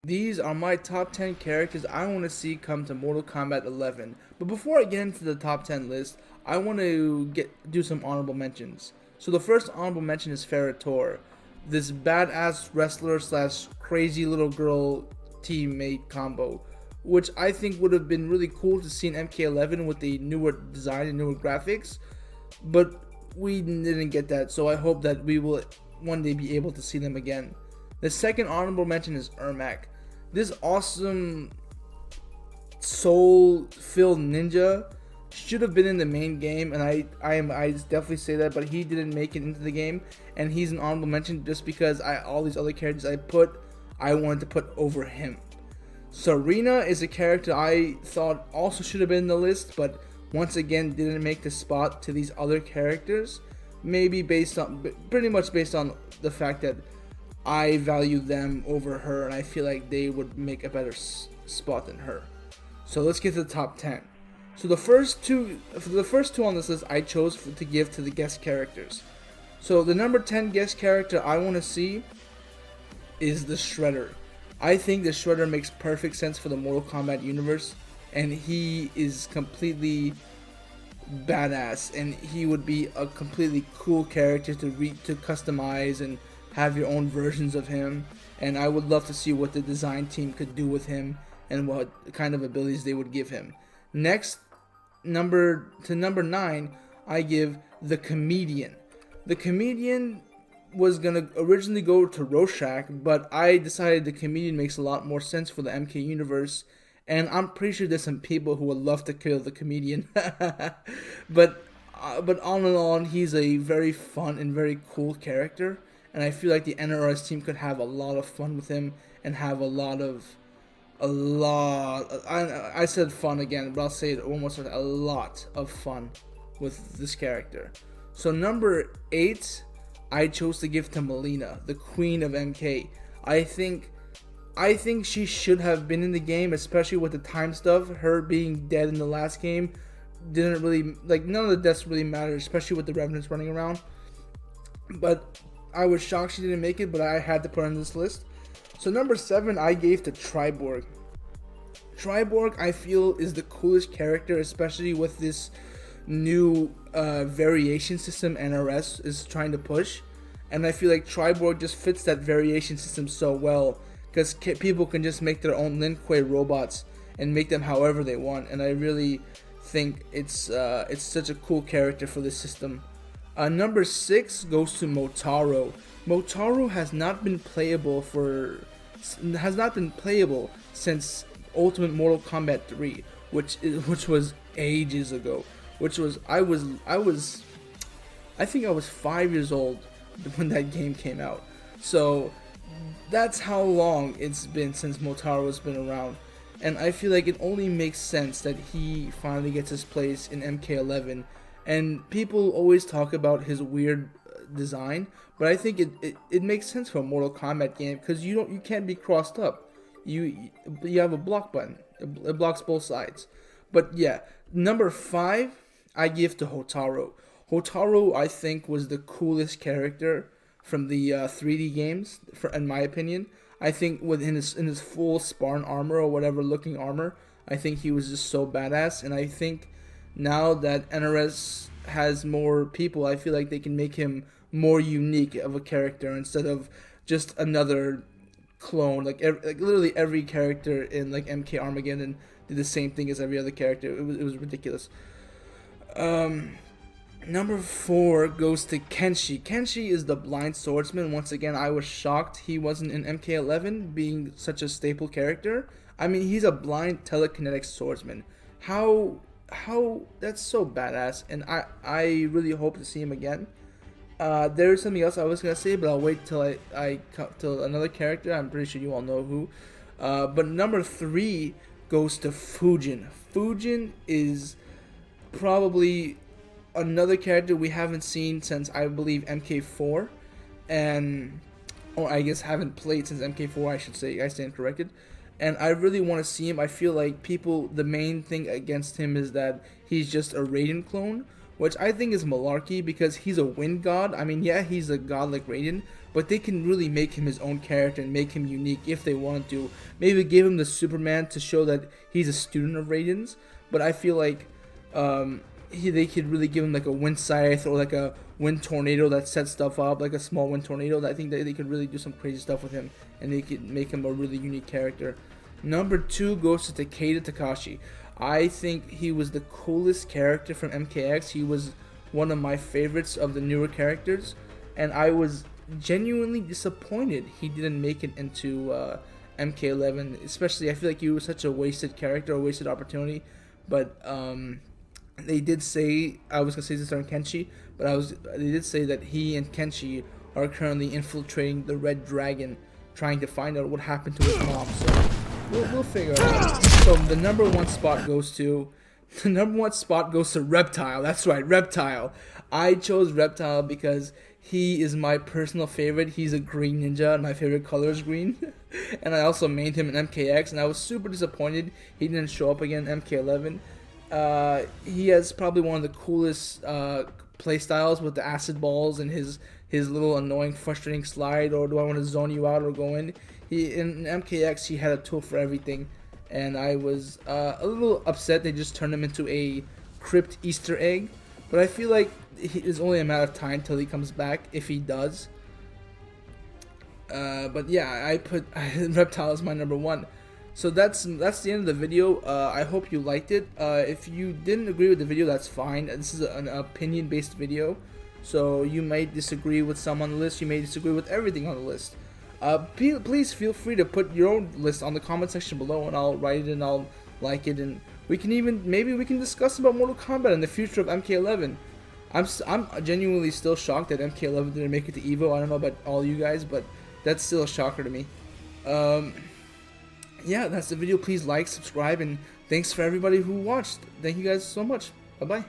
These are my top 10 characters I want to see come to Mortal Kombat 11. But before I get into the top 10 list, I want to do some honorable mentions. So the first honorable mention is Ferritor, this badass wrestler slash crazy little girl teammate combo, which I think would have been really cool to see in MK11 with the newer design and newer graphics, but we didn't get that, so I hope that we will one day be able to see them again. The second honorable mention is Ermac. This awesome soul-filled ninja should have been in the main game, and I definitely say that, but he didn't make it into the game, and he's an honorable mention just because all these other characters I wanted to put over him. Serena is a character I thought also should have been in the list, but once again didn't make the spot to these other characters. Maybe pretty much based on the fact that I value them over her, and I feel like they would make a better spot than her. So let's get to the top 10. So the first two on this list I chose to give to the guest characters. So the number 10 guest character I want to see is the Shredder. I think the Shredder makes perfect sense for the Mortal Kombat universe, and he is completely badass, and he would be a completely cool character to customize and have your own versions of him. And I would love to see what the design team could do with him and what kind of abilities they would give him. Next, number 9, I give the Comedian. The Comedian was gonna originally go to Rorschach, but I decided the Comedian makes a lot more sense for the MK universe, and I'm pretty sure there's some people who would love to kill the Comedian. but on and on, he's a very fun and very cool character, and I feel like the NRS team could have a lot of fun with him and have I said fun again, but I'll say it one more time, a lot of fun with this character. So number 8, I chose to give to Molina, the Queen of MK. I think she should have been in the game, especially with the time stuff. Her being dead in the last game didn't really, none of the deaths really mattered, especially with the Revenants running around. But I was shocked she didn't make it, but I had to put her on this list. So number 7, I gave to Triborg. Triborg, I feel, is the coolest character, especially with this new variation system NRS is trying to push, and I feel like Triborg just fits that variation system so well, because people can just make their own Lin Kuei robots and make them however they want, and I really think it's such a cool character for this system. Number 6 goes to Motaro. Motaro has not been playable since Ultimate Mortal Kombat 3, which was ages ago. I think I was 5 years old when that game came out. So that's how long it's been since Motaro has been around. And I feel like it only makes sense that he finally gets his place in MK11. And people always talk about his weird design, but I think it makes sense for a Mortal Kombat game, because you can't be crossed up. You have a block button. It blocks both sides. But yeah, number 5, I give to Hotaru. Hotaru, I think, was the coolest character from the 3D games, in my opinion. I think in his full Spartan armor or whatever looking armor, I think he was just so badass. And I think now that NRS has more people, I feel like they can make him more unique of a character instead of just another clone. Like literally every character in MK Armageddon did the same thing as every other character. It was ridiculous. Number 4 goes to Kenshi. Kenshi is the blind swordsman. Once again, I was shocked he wasn't in MK11, being such a staple character. I mean, he's a blind telekinetic swordsman. How that's so badass, and I really hope to see him again. There is something else I was gonna say, but I'll wait till I come to another character. I'm pretty sure you all know who. But number 3 goes to Fujian. Fujian is probably another character we haven't seen since, I believe, MK4, or I guess haven't played since MK4, I should say. I stand corrected. And I really want to see him. I feel like the main thing against him is that he's just a Raiden clone, which I think is malarkey, because he's a wind god. I mean, yeah, he's a god like Raiden, but they can really make him his own character and make him unique if they want to. Maybe give him the Superman to show that he's a student of Raiden's, but I feel like they could really give him like a wind scythe or like a wind tornado that sets stuff up, like a small wind tornado. I think that they could really do some crazy stuff with him, and they could make him a really unique character. Number 2 goes to Takeda Takashi. I think he was the coolest character from MKX. He was one of my favorites of the newer characters, and I was genuinely disappointed he didn't make it into MK11. Especially, I feel like he was such a wasted character, a wasted opportunity. But they did say, I was gonna say this on Kenshi, but they did say that he and Kenshi are currently infiltrating the Red Dragon, trying to find out what happened to his mom. So we'll figure it out. So the number 1 spot goes to Reptile. That's right, Reptile. I chose Reptile because he is my personal favorite. He's a green ninja, and my favorite color is green. And I also mained him in MKX, and I was super disappointed he didn't show up again in MK11. He has probably one of the coolest playstyles with the acid balls and his little annoying, frustrating slide, or do I want to zone you out or go in. In MKX, he had a tool for everything, and I was a little upset they just turned him into a crypt Easter egg. But I feel like it's only a matter of time till he comes back, if he does. But yeah, I put Reptile as my number 1. So that's the end of the video. I hope you liked it. If you didn't agree with the video, that's fine. This is an opinion-based video, so you may disagree with some on the list. You may disagree with everything on the list. Please feel free to put your own list on the comment section below, and I'll write it and I'll like it, and maybe we can discuss about Mortal Kombat and the future of MK11. I'm genuinely still shocked that MK11 didn't make it to EVO. I don't know about all you guys, but that's still a shocker to me. Yeah, that's the video. Please like, subscribe, and thanks for everybody who watched. Thank you guys so much. Bye bye.